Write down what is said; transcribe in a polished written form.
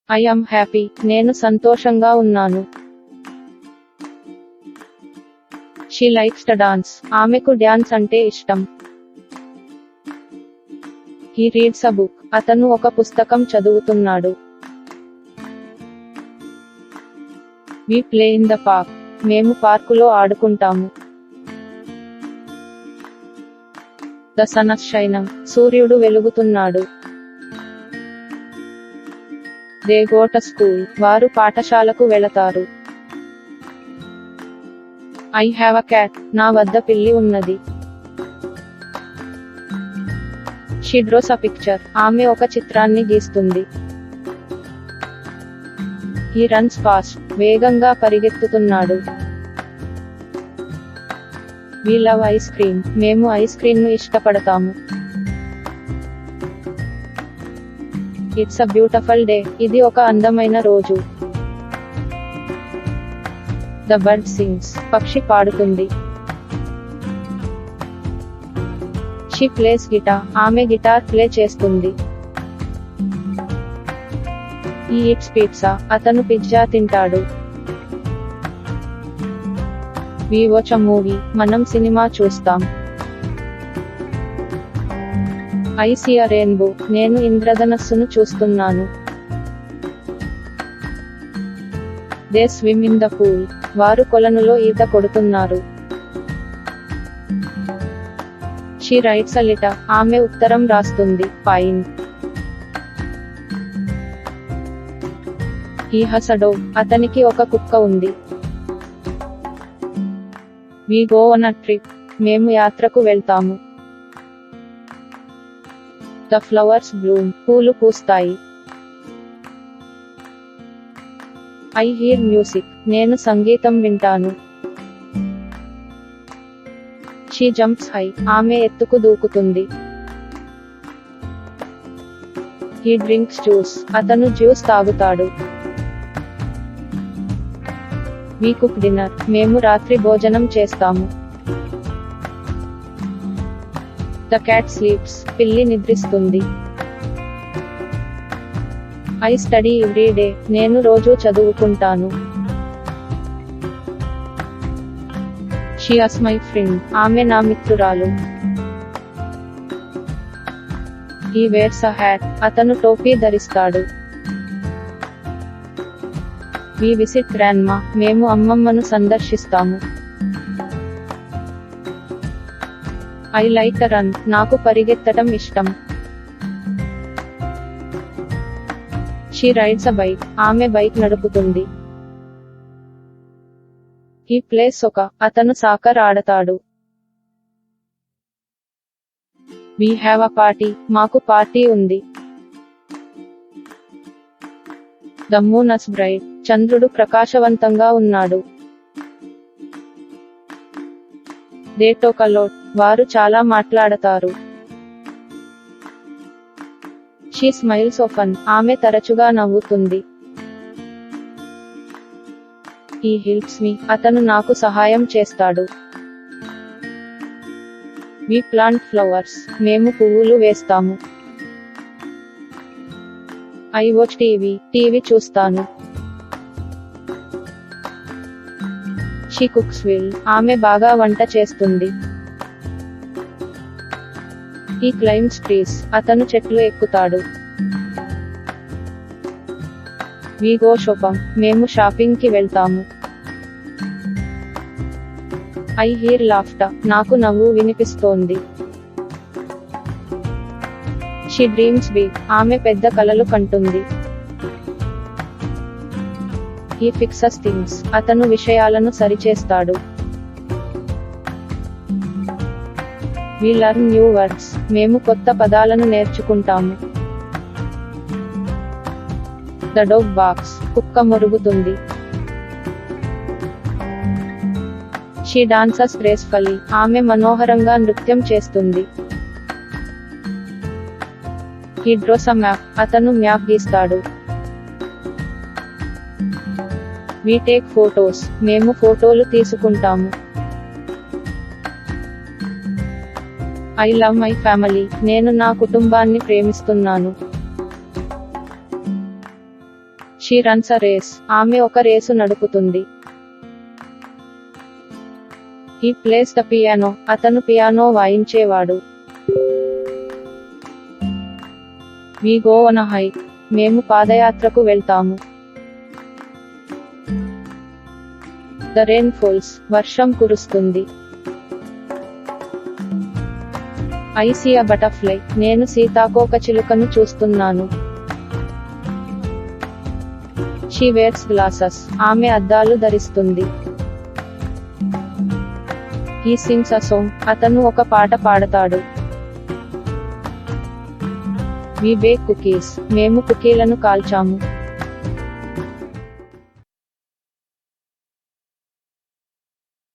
I am happy, నేను సంతోషంగా ఉన్నాను. షీ లైక్స్ టు డాన్స్, ఆమెకు డ్యాన్స్ అంటే ఇష్టం. హీ రీడ్స్ అ బుక్, అతను ఒక పుస్తకం చదువుతున్నాడు. We play in the park, మేము పార్కులో ఆడుకుంటాము. ద సన్ ఇస్ షైనింగ్, సూర్యుడు వెలుగుతున్నాడు. దే గో టు స్కూల్, వారు పాఠశాలకు వెళతారు. ఐ హ్యావ్ అ క్యాట్, నా వద్ద పిల్లి ఉన్నది. షీ డ్రాస్ అ పిక్చర్, ఆమె ఒక చిత్రాన్ని గీస్తుంది. హీ రన్స్ ఫాస్ట్, వేగంగా పరిగెత్తుతున్నాడు. వి లవ్ ఐస్ క్రీమ్, మేము ఐస్ క్రీమ్ ను ఇష్టపడతాము. ఇట్స్ అ బ్యూటిఫుల్ డే, ఇది ఒక అందమైన రోజు. ద బర్డ్ సింగ్స్, పక్షి పాడుతుంది. షీ ప్లేస్ గిటార్, ఆమె గిటార్ ప్లే చేస్తుంది. ఈ ఈట్స్ పిజ్జా, అతను పిజ్జా తింటాడు. వి వాచ్ అ మూవీ, మనం సినిమా చూస్తాం. ఐ సీ అ రెయిన్బో, నేను ఇంద్రధనస్సును చూస్తున్నాను. They swim in the pool, వారు కొలనులో ఈత కొడుతున్నారు. షీ రైట్స్ అ లెటర్, ఆమె ఉత్తరం రాస్తుంది. Pine. He has a dog, అతనికి ఒక కుక్క ఉంది. We go on a trip, మేము యాత్రకు వెళ్తాము. ద ఫ్లవర్స్ బ్లూమ్, పూలు పూస్తాయి. ఐ హీర్ మ్యూజిక్, నేను సంగీతం వింటాను. షీ జంప్స్ హై, ఆమె ఎత్తుకు దూకుతుంది. హీ డ్రింక్స్ జ్యూస్, అతను జ్యూస్ తాగుతాడు. వి కుక్ డిన్నర్, మేము రాత్రి భోజనం చేస్తాము. ద క్యాట్ స్లీప్స్, పిల్లి నిద్రిస్తుంది. ఐ స్టడీ ఎవ్రీ డే, నేను రోజూ చదువుకుంటాను. షీ ఇస్ మై ఫ్రెండ్, ఆమె నా మిత్రురాలు. హీ వేర్స్ అ హ్యాట్, అతను టోపీ ధరిస్తాడు. వి విసిట్ గ్రాండ్మా, మేము అమ్మమ్మను సందర్శిస్తాము. ఐ లైక్ టు రన్, నాకు పరిగెత్తడం ఇష్టం. షీ రైడ్స్ అ బైక్, ఆమె బైక్ నడుపుతుంది. హీ ప్లేస్ సాకర్, అతను సాకర్ ఆడతాడు. వి హ్యావ్ అ పార్టీ, మాకు పార్టీ ఉంది. ద మూన్ ఇస్ బ్రైట్, చంద్రుడు ప్రకాశవంతంగా ఉన్నాడు. దే టాక్ అ లాట్, వారు చాలా మాట్లాడతారు. షీ స్మైల్స్ ఆఫన్, ఆమె తరచుగా నవ్వుతుంది. హీ హెల్ప్స్ మీ, అతను నాకు సహాయం చేస్తాడు. వి ప్లాంట్ ఫ్లవర్స్, మేము పువ్వులు వేస్తాము. ఐ వాచ్ టీవీ చూస్తాను. షీ కుక్స్ వెల్, ఆమె బాగా వంట చేస్తుంది. హీ క్లైంబ్స్ ట్రీస్, అతను చెట్లు ఎక్కుతాడు. వి గో షాపింగ్, మేము షాపింగ్ కి వెళ్తాము. ఐ హీర్ లాఫ్టర్, నాకు నవ్వు వినిపిస్తోంది. షీ డ్రీమ్స్ బిగ్, ఆమె పెద్ద కలలు కంటుంది. హీ ఫిక్సెస్ థింగ్స్, అతను విషయాలను సరిచేస్తాడు. వి లర్న్ న్యూ వర్డ్స్, మేము కొత్త పదాలను నేర్చుకుంటాము. ద డాగ్ బార్క్స్, కుక్క మొరుగుతుంది. షీ డాన్సెస్ గ్రేస్ఫుల్లీ, ఆమె మనోహరంగా నృత్యం చేస్తుంది. హీ డ్రాస్ అ మ్యాప్, అతను మ్యాప్ గీస్తాడు. వి టేక్ ఫోటోస్, మేము ఫోటోలు తీసుకుంటాము. ఐ లవ్ మై ఫ్యామిలీ, నేను నా కుటుంబాన్ని ప్రేమిస్తున్నాను. She runs a race. ఆమె ఒక రేసు నడుపుతుంది. He plays the piano. అతను పియానో వాయించేవాడు. We go on a hike. మేము పాదయాత్రకు వెళ్తాము. The rain falls. వర్షం కురుస్తుంది. I see a butterfly. నేను సీతాకోకచిలుకను చూస్తున్నాను. She wears glasses. ఆమె అద్దాలు ధరిస్తుంది. He sings a song. అతను ఒక పాట పాడతాడు. We bake cookies. మేము కుకీలను కాల్చాము.